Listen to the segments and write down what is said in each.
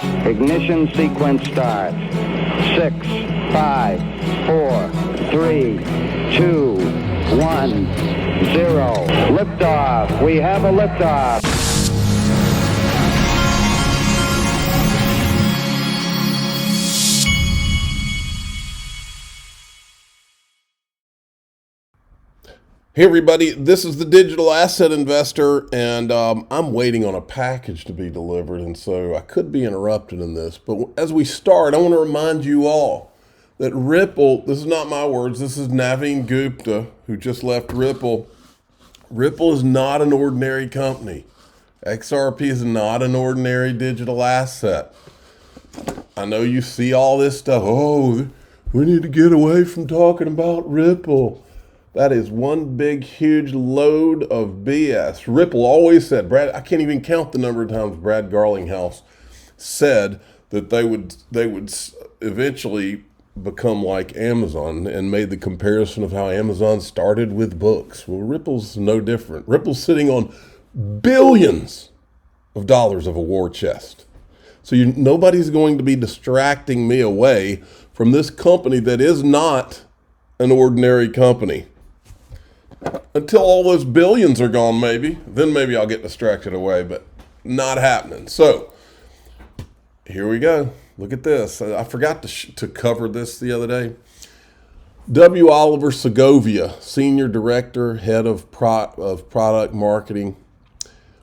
Ignition sequence start. 6, 5, 4, 3, 2, 1, 0. Liftoff. We have a liftoff. Hey everybody, this is the Digital Asset Investor, and I'm waiting on a package to be delivered, and so I could be interrupted in this. But as we start, I want to remind you all that Ripple, this is not my words, this is Naveen Gupta, who just left Ripple. Ripple is not an ordinary company. XRP is not an ordinary digital asset. I know you see all this stuff, oh, we need to get away from talking about Ripple. That is one big, huge load of BS. Ripple always said, I can't even count the number of times Brad Garlinghouse said that they would eventually become like Amazon, and made the comparison of how Amazon started with books. Well, Ripple's no different. Ripple's sitting on billions of dollars of a war chest. So nobody's going to be distracting me away from this company that is not an ordinary company. Until all those billions are gone, then maybe I'll get distracted away, but not happening. So here we go. Look at this. I forgot to cover this the other day. W. Oliver Segovia, Senior Director, Head of Product Marketing.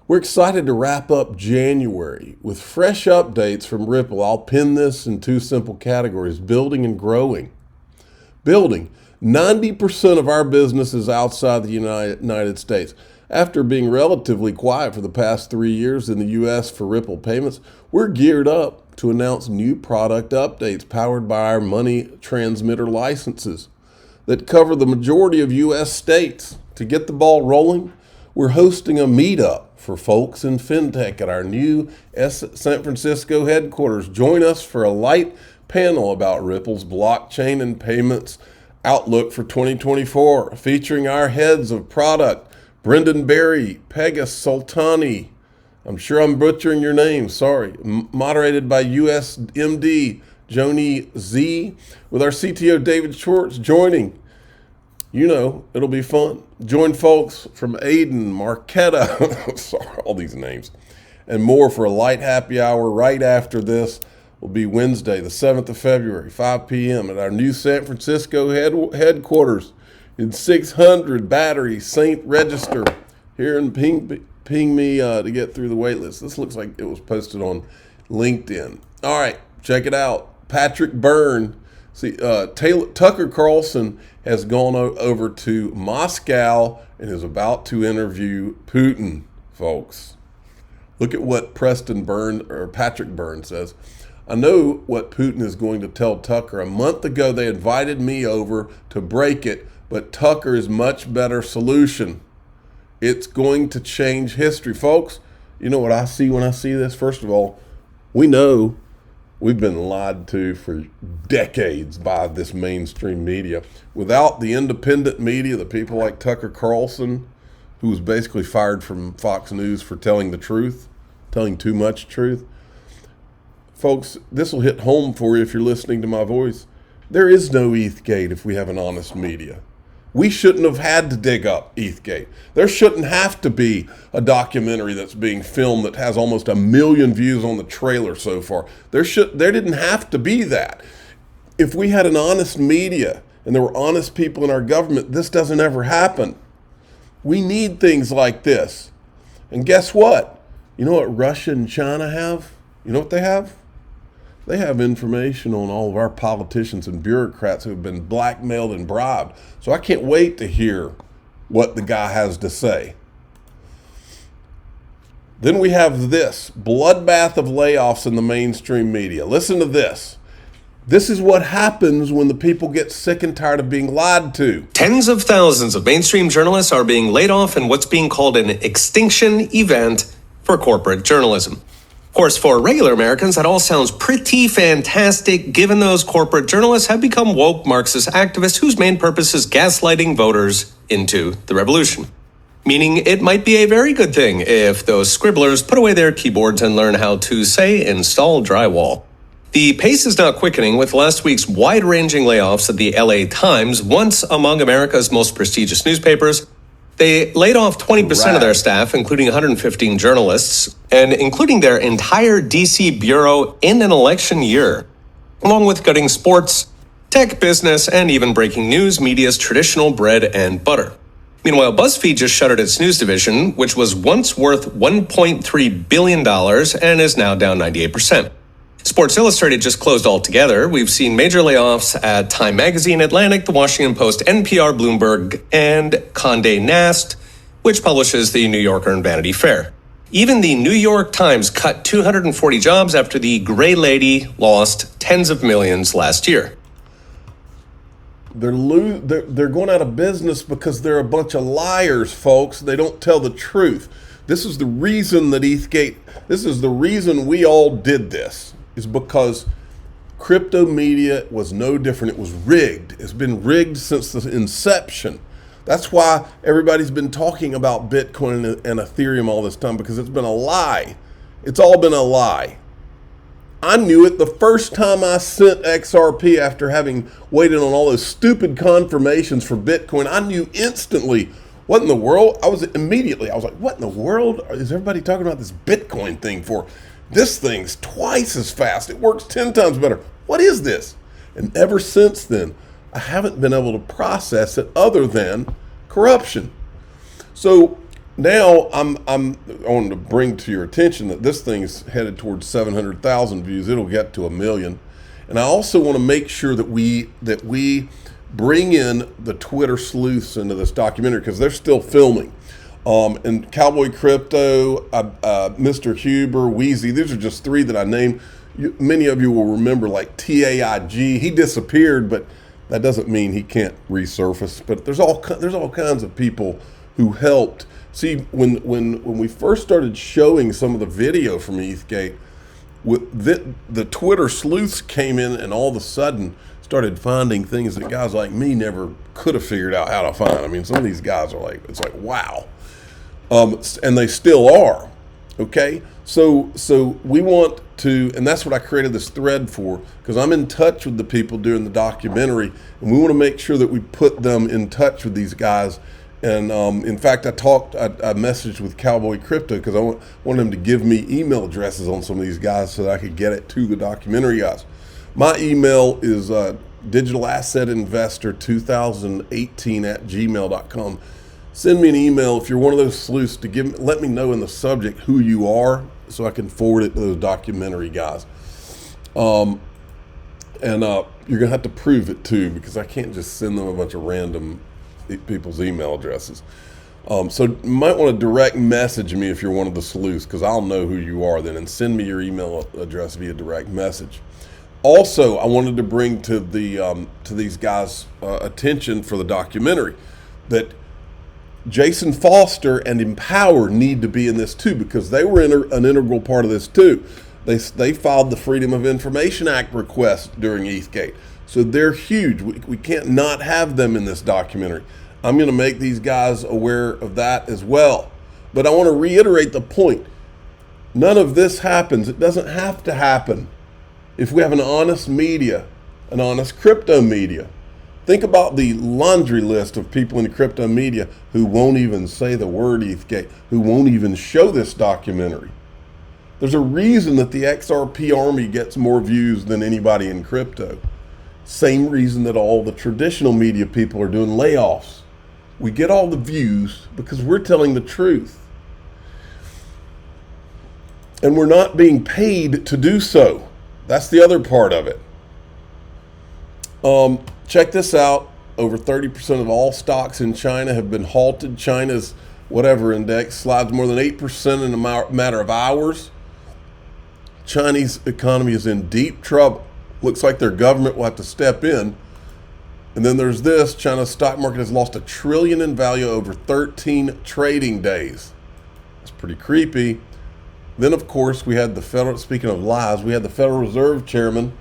We're excited to wrap up January with fresh updates from Ripple. I'll pin this in two simple categories: building and growing. Building. 90% of our business is outside the United States. After being relatively quiet for the past 3 years in the U.S. for Ripple payments, we're geared up to announce new product updates powered by our money transmitter licenses that cover the majority of U.S. states. To get the ball rolling, we're hosting a meetup for folks in fintech at our new San Francisco headquarters. Join us for a light panel about Ripple's blockchain and payments outlook for 2024, featuring our heads of product, Brendan Berry, Pegas Sultani, I'm sure I'm butchering your name, sorry, moderated by USMD Joni Z, with our CTO David Schwartz joining. You know, it'll be fun. Join folks from Aiden, Marquetta, sorry, all these names, and more for a light happy hour right after this. Will be Wednesday, the 7th of February, 5 p.m. at our new San Francisco headquarters in 600 Battery St. Register. Here and ping me to get through the wait list. This looks like it was posted on LinkedIn. All right, check it out. Patrick Byrne. See, Tucker Carlson has gone over to Moscow and is about to interview Putin, folks. Look at what Patrick Byrne says. I know what Putin is going to tell Tucker. A month ago, they invited me over to break it, but Tucker is much better solution. It's going to change history. Folks, you know what I see when I see this? First of all, we know we've been lied to for decades by this mainstream media. Without the independent media, the people like Tucker Carlson, who was basically fired from Fox News for telling the truth, telling too much truth. Folks, this will hit home for you if you're listening to my voice. There is no ETHgate if we have an honest media. We shouldn't have had to dig up ETHgate. There shouldn't have to be a documentary that's being filmed that has almost 1 million views on the trailer so far. There didn't have to be that. If we had an honest media and there were honest people in our government, this doesn't ever happen. We need things like this. And guess what? You know what Russia and China have? You know what they have? They have information on all of our politicians and bureaucrats who have been blackmailed and bribed. So I can't wait to hear what the guy has to say. Then we have this bloodbath of layoffs in the mainstream media. Listen to this. This is what happens when the people get sick and tired of being lied to. Tens of thousands of mainstream journalists are being laid off in what's being called an extinction event for corporate journalism. Of course, for regular Americans, that all sounds pretty fantastic, given those corporate journalists have become woke Marxist activists whose main purpose is gaslighting voters into the revolution. meaning it might be a very good thing if those scribblers put away their keyboards and learn how to, say, install drywall. The pace is now quickening with last week's wide-ranging layoffs at the LA Times, once among America's most prestigious newspapers. They laid off 20% of their staff, including 115 journalists, and including their entire DC bureau in an election year, along with gutting sports, tech, business, and even breaking news media's traditional bread and butter. Meanwhile, BuzzFeed just shuttered its news division, which was once worth $1.3 billion and is now down 98%. Sports Illustrated just closed altogether. We've seen major layoffs at Time Magazine, Atlantic, The Washington Post, NPR, Bloomberg, and Condé Nast, which publishes the New Yorker and Vanity Fair. Even the New York Times cut 240 jobs after the Gray Lady lost tens of millions last year. They're going out of business because they're a bunch of liars, folks. They don't tell the truth. This is the reason that this is the reason we all did this, is because crypto media was no different. It was rigged. It's been rigged since the inception. That's why everybody's been talking about Bitcoin and Ethereum all this time, because it's been a lie. It's all been a lie. I knew it the first time I sent XRP after having waited on all those stupid confirmations for Bitcoin. I knew instantly. What in the world? I was like, what in the world is everybody talking about this Bitcoin thing for? This thing's twice as fast. It works 10 times better. What is this? And ever since then, I haven't been able to process it other than corruption. So now I want to bring to your attention that this thing's headed towards 700,000 views. It'll get to 1 million. And I also want to make sure that we bring in the Twitter sleuths into this documentary, because they're still filming. And Cowboy Crypto, Mr. Huber, Wheezy, these are just three that I named. Many of you will remember, like TAIG. He disappeared, but that doesn't mean he can't resurface. But there's all kinds of people who helped. See, when we first started showing some of the video from ETHgate, the Twitter sleuths came in and all of a sudden started finding things that guys like me never could have figured out how to find. I mean, some of these guys are like, it's like, wow. And they still are, okay? So we want to, and that's what I created this thread for, because I'm in touch with the people doing the documentary, and we want to make sure that we put them in touch with these guys. And in fact, I messaged with Cowboy Crypto because I want him to give me email addresses on some of these guys so that I could get it to the documentary guys. My email is digitalassetinvestor2018@gmail.com. Send me an email if you're one of those sleuths to let me know in the subject who you are, so I can forward it to those documentary guys. You're gonna have to prove it too, because I can't just send them a bunch of random people's email addresses. So you might want to direct message me if you're one of the sleuths, because I'll know who you are then, and send me your email address via direct message. Also, I wanted to bring to these guys' attention for the documentary that Jason Foster and Empower need to be in this too, because they were an integral part of this too. They filed the Freedom of Information Act request during ETHgate. So they're huge. We can't not have them in this documentary. I'm going to make these guys aware of that as well. But I want to reiterate the point. None of this happens. It doesn't have to happen if we have an honest media, an honest crypto media. Think about the laundry list of people in the crypto media who won't even say the word ETHgate, who won't even show this documentary. There's a reason that the XRP army gets more views than anybody in crypto. Same reason that all the traditional media people are doing layoffs. We get all the views because we're telling the truth. And we're not being paid to do so. That's the other part of it. Check this out. Over 30% of all stocks in China have been halted. China's whatever index slides more than 8% in a matter of hours. Chinese economy is in deep trouble. Looks like their government will have to step in. And then there's this. China's stock market has lost $1 trillion in value over 13 trading days. That's pretty creepy. Then, of course, we had speaking of lies, we had the Federal Reserve Chairman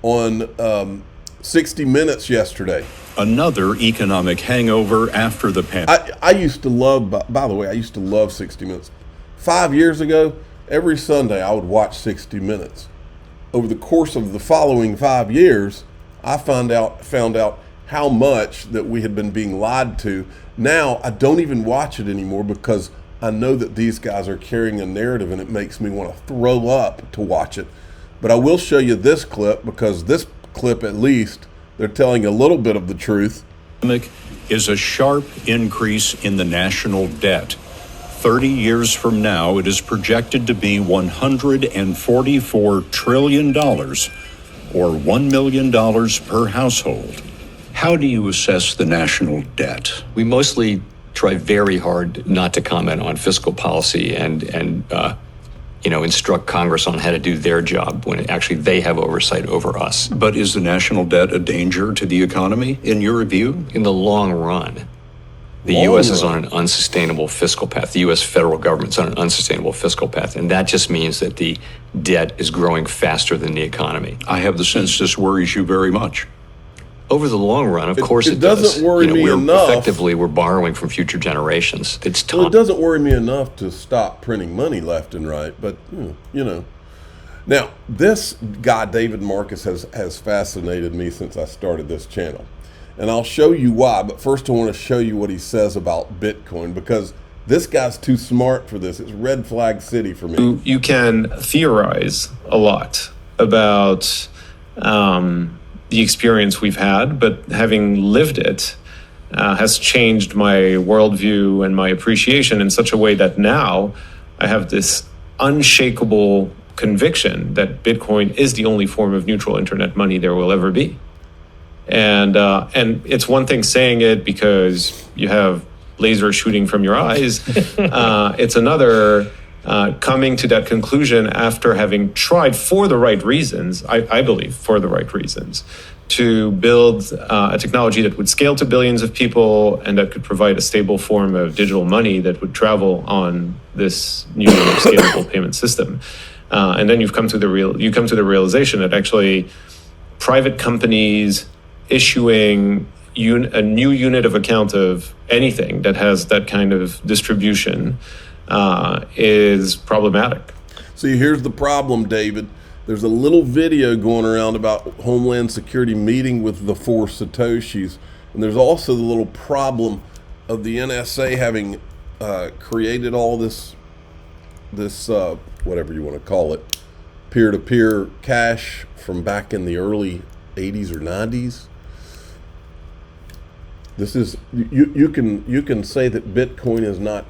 on 60 Minutes yesterday. Another economic hangover after the pandemic. I used to love, by the way, I used to love 60 Minutes. 5 years ago, every Sunday I would watch 60 Minutes. Over the course of the following 5 years, I found out how much that we had been being lied to. Now I don't even watch it anymore because I know that these guys are carrying a narrative and it makes me want to throw up to watch it. But I will show you this clip because this clip, at least, they're telling a little bit of the truth. Is a sharp increase in the national debt. 30 years from now, it is projected to be $144 trillion, or $1 million per household. How do you assess the national debt? We mostly try very hard not to comment on fiscal policy and instruct Congress on how to do their job when actually they have oversight over us. But is the national debt a danger to the economy, in your view? In the long run, the U.S. is on an unsustainable fiscal path. The U.S. federal government's on an unsustainable fiscal path, and that just means that the debt is growing faster than the economy. I have the sense this worries you very much. Over the long run, of course it does. It doesn't worry me enough. Effectively, we're borrowing from future generations. It's tough. Well, it doesn't worry me enough to stop printing money left and right, but Now, this guy, David Marcus, has fascinated me since I started this channel. And I'll show you why, but first I want to show you what he says about Bitcoin, because this guy's too smart for this. It's red flag city for me. You can theorize a lot about the experience we've had, but having lived it has changed my worldview and my appreciation in such a way that now I have this unshakable conviction that Bitcoin is the only form of neutral internet money there will ever be. And it's one thing saying it because you have laser shooting from your eyes. It's another coming to that conclusion after having tried for the right reasons, I believe for the right reasons, to build a technology that would scale to billions of people and that could provide a stable form of digital money that would travel on this new scalable payment system. And then you come to the realization that actually private companies issuing a new unit of account of anything that has that kind of distribution is problematic. See, here's the problem, David. There's a little video going around about Homeland Security meeting with the 4 Satoshis. And there's also the little problem of the NSA having created all this whatever you want to call it, peer-to-peer cash from back in the early 80s or 90s. This is you can say that Bitcoin is not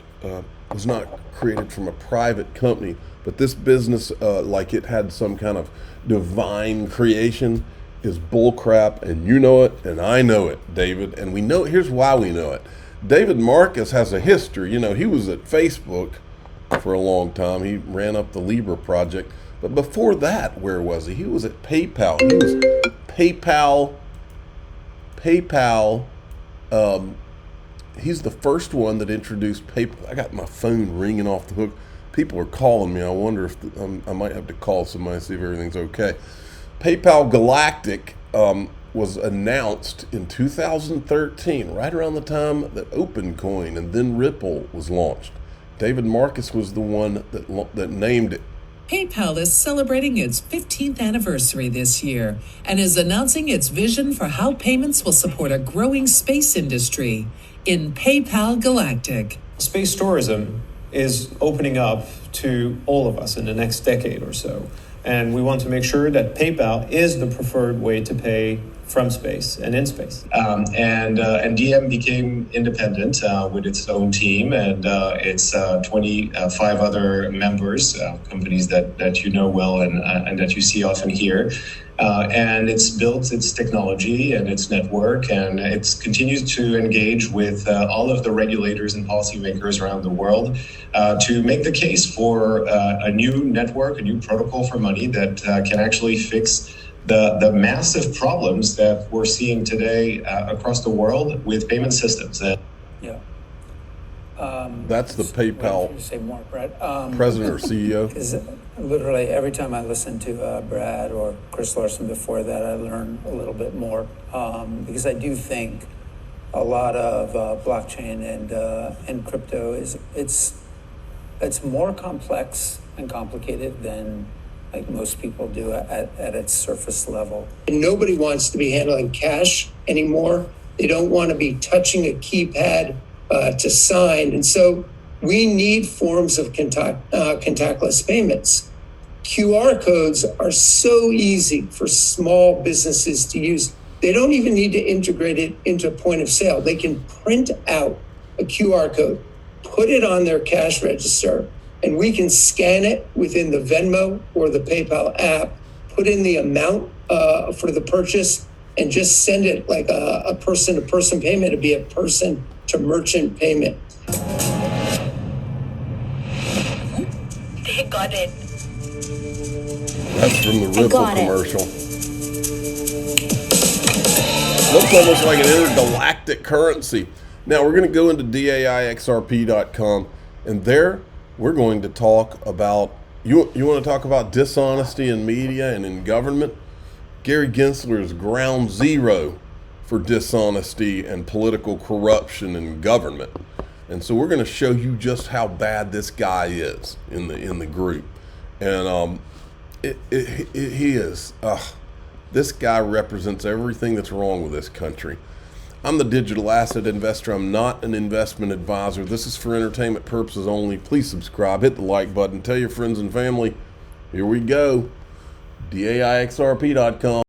was not created from a private company, but this business like it had some kind of divine creation is bullcrap, and you know it and I know it, David, and we know. Here's why we know it. David Marcus has a history. He was at Facebook for a long time. He ran up the Libra project, but before that, where was he? He was at PayPal. He was PayPal. He's the first one that introduced PayPal. I got my phone ringing off the hook. People are calling me. I wonder if I might have to call somebody and see if everything's okay. PayPal Galactic was announced in 2013, right around the time that OpenCoin and then Ripple was launched. David Marcus was the one that named it. PayPal is celebrating its 15th anniversary this year and is announcing its vision for how payments will support a growing space industry in PayPal Galactic. Space tourism is opening up to all of us in the next decade or so. And we want to make sure that PayPal is the preferred way to pay from space and in space. And DM became independent with its own team and its 25 other members, companies that you know well and that you see often here. And it's built its technology and its network, and it continues to engage with all of the regulators and policymakers around the world to make the case for a new network, a new protocol for money that can actually fix the massive problems that we're seeing today across the world with payment systems. Yeah. That's the PayPal say more, Brett. president or CEO. literally every time I listen to Brad or Chris Larson before that, I learn a little bit more, because I do think a lot of blockchain and crypto it's more complex and complicated than like most people do at its surface level. And nobody wants to be handling cash anymore. They don't want to be touching a keypad to sign. And so we need forms of contactless payments. QR codes are so easy for small businesses to use. They don't even need to integrate it into point of sale. They can print out a QR code, put it on their cash register, and we can scan it within the Venmo or the PayPal app, put in the amount for the purchase, and just send it like a person-to-person payment. It'd be a person-to-merchant payment. They got it. That's from the Ripple commercial. Looks almost like an intergalactic currency. Now we're going to go into DAIXRP.com, and there we're going to talk about, you want to talk about dishonesty in media and in government? Gary Gensler is ground zero for dishonesty and political corruption in government. And so we're going to show you just how bad this guy is in the group. And he is, this guy represents everything that's wrong with this country. I'm the digital asset investor. I'm not an investment advisor. This is for entertainment purposes only. Please subscribe, hit the like button, tell your friends and family. Here we go. DAIXRP.com.